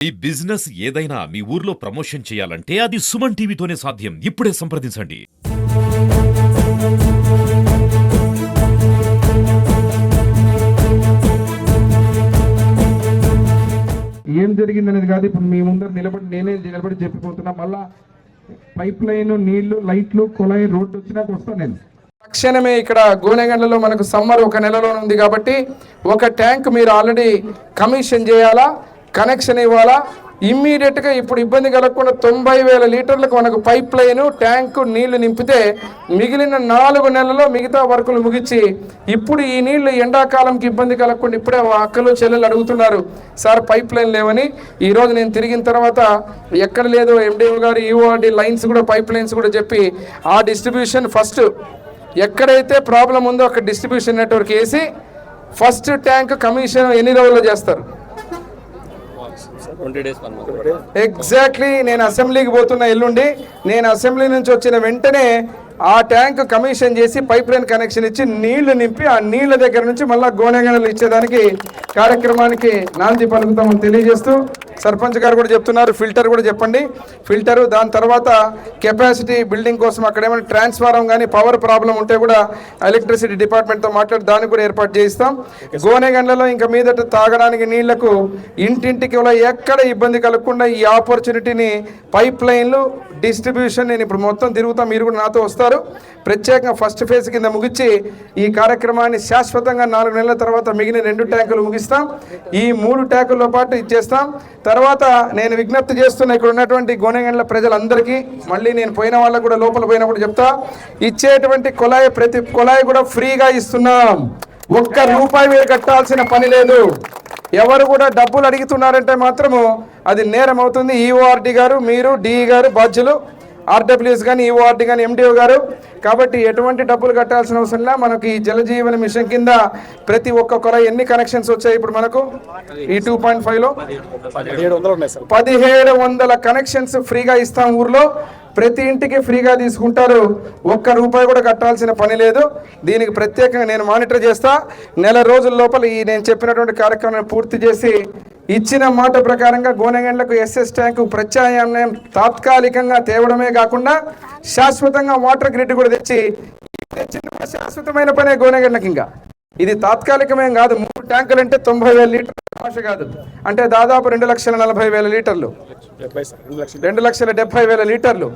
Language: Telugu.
ఈ బిజినెస్ ఏదైనా మీ ఊర్లో ప్రమోషన్ చేయాలంటే అది సుమన్ టీవీతోనే సాధ్యం. ఇప్పుడే సంప్రదించండి. ఏం జరిగిందనేది కాదు, ఇప్పుడు మీ ముందర నేనే నిలబడి చెప్పిపోతున్నా. మళ్ళా పైప్ లైన్, నీళ్లు, లైట్లు, కుళాయి, రోడ్డు వచ్చినాక వస్తాను నేను. తక్షణమే ఇక్కడ గోనెగండ్లలో మనకు సమ్మర్ ఒక నెలలో ఉంది కాబట్టి ఒక ట్యాంక్ మీరు ఆల్రెడీ కమిషన్ చేయాలా, కనెక్షన్ ఇవ్వాలా. ఇమ్మీడియట్గా ఇప్పుడు ఇబ్బంది కలగకుండా 90,000 లీటర్లకు మనకు పైప్ లైన్, ట్యాంకు నీళ్లు నింపితే మిగిలిన 4 నెలల్లో మిగతా వర్కులు ముగించి ఇప్పుడు ఈ నీళ్లు ఎండాకాలంకి ఇబ్బంది కలగకుండా ఇప్పుడే అక్కలు చెల్లెలు అడుగుతున్నారు, సార్ పైప్ లైన్ లేవని. ఈరోజు నేను తిరిగిన తర్వాత ఎక్కడ లేదు ఎండిఓ గారు, ఈఓఆర్డి లైన్స్ కూడా, పైప్ లైన్స్ కూడా చెప్పి ఆ డిస్ట్రిబ్యూషన్ ఫస్ట్ ఎక్కడైతే ప్రాబ్లం ఉందో అక్కడ డిస్ట్రిబ్యూషన్ నెట్వర్క్ వేసి ఫస్ట్ ట్యాంక్ కమిషన్ ఎన్ని రోజుల్లో చేస్తారు? ఎగ్జాక్ట్లీ. నేను అసెంబ్లీకి పోతున్న ఎల్లుండి, నేను అసెంబ్లీ నుంచి వచ్చిన వెంటనే ఆ ట్యాంక్ కమిషన్ చేసి పైప్ లైన్ కనెక్షన్ ఇచ్చి నీళ్లు నింపి ఆ నీళ్ల దగ్గర నుంచి మళ్ళీ గోనెగండ్లు ఇచ్చేదానికి కార్యక్రమానికి నాంది పలుకుతామని తెలియజేస్తూ, సర్పంచ్ గారు కూడా చెప్తున్నారు ఫిల్టర్ కూడా చెప్పండి. ఫిల్టరు, దాని తర్వాత కెపాసిటీ బిల్డింగ్ కోసం అక్కడ ఏమైనా ట్రాన్స్ఫారం కానీ పవర్ ప్రాబ్లం ఉంటే కూడా ఎలక్ట్రిసిటీ డిపార్ట్మెంట్తో మాట్లాడి దానికి కూడా ఏర్పాటు చేయిస్తాం. గోనెగండ్లలో ఇంకా మీదట తాగడానికి నీళ్లకు ఇంటింటికి ఎక్కడ ఇబ్బంది కలగకుండా ఈ ఆపర్చునిటీని పైప్ లైన్లు, డిస్ట్రిబ్యూషన్ నేను ఇప్పుడు మొత్తం తిరుగుతాం, మీరు కూడా నాతో వస్తారు. ప్రత్యేకంగా ఫస్ట్ ఫేజ్ కింద ముగించి ఈ కార్యక్రమాన్ని శాశ్వతంగా 4 నెలల తర్వాత మిగిలిన 2 ట్యాంకులు ముగిస్తాం. ఈ 3 ట్యాంకుల్లో పాటు ఇచ్చేస్తాం. తర్వాత నేను విజ్ఞప్తి చేస్తున్న ఇక్కడ ఉన్నటువంటి గోనెగండ్ల ప్రజలందరికీ, మళ్ళీ నేను పోయిన వాళ్ళకు కూడా లోపల పోయినా కూడా చెప్తా, ఇచ్చేటువంటి కుళాయి ప్రతి కుళాయి కూడా ఫ్రీగా ఇస్తున్నాం. ఒక్క రూపాయి మీరు కట్టాల్సిన పని లేదు. ఎవరు కూడా డబ్బులు అడుగుతున్నారంటే మాత్రము అది నేరం అవుతుంది. ఈఓఆర్డి గారు, మీరు డిఈ గారు బాధ్యులు, ఆర్డబ్ల్యూఎస్ కానీ, ఈఓఆర్డి కానీ, ఎండిఓ గారు. కాబట్టి ఎటువంటి డబ్బులు కట్టాల్సిన అవసరం లేదు. మనకి ఈ జలజీవన మిషన్ కింద ప్రతి ఒక్క కుళాయి ఎన్ని కనెక్షన్స్ వచ్చాయి ఇప్పుడు మనకు? ఈ 2.5లో 1700 కనెక్షన్స్ ఫ్రీగా ఇస్తాం. ఊర్లో ప్రతి ఇంటికి ఫ్రీగా తీసుకుంటారు. ఒక్క రూపాయి కూడా కట్టాల్సిన పని లేదు. దీనికి ప్రత్యేకంగా నేను మానిటర్ చేస్తా. నెల రోజుల లోపల ఈ నేను చెప్పినటువంటి కార్యక్రమాన్ని పూర్తి చేసి ఇచ్చిన మాట ప్రకారంగా గోనెగండ్లకు ఎస్ఎస్ ట్యాంకు ప్రత్యామ్నాయం తాత్కాలికంగా తేవడమే కాకుండా శాశ్వతంగా వాటర్ గ్రిడ్ కూడా తెచ్చి శాశ్వతమైన పనే గోనెగండ్లకి. ఇంకా ఇది తాత్కాలికమేం కాదు. 3 ట్యాంకులు అంటే 90,000 లీటర్లు భాష కాదు, అంటే దాదాపు 2,40,40,000 లీటర్లు, 2,70,000 లీటర్లు.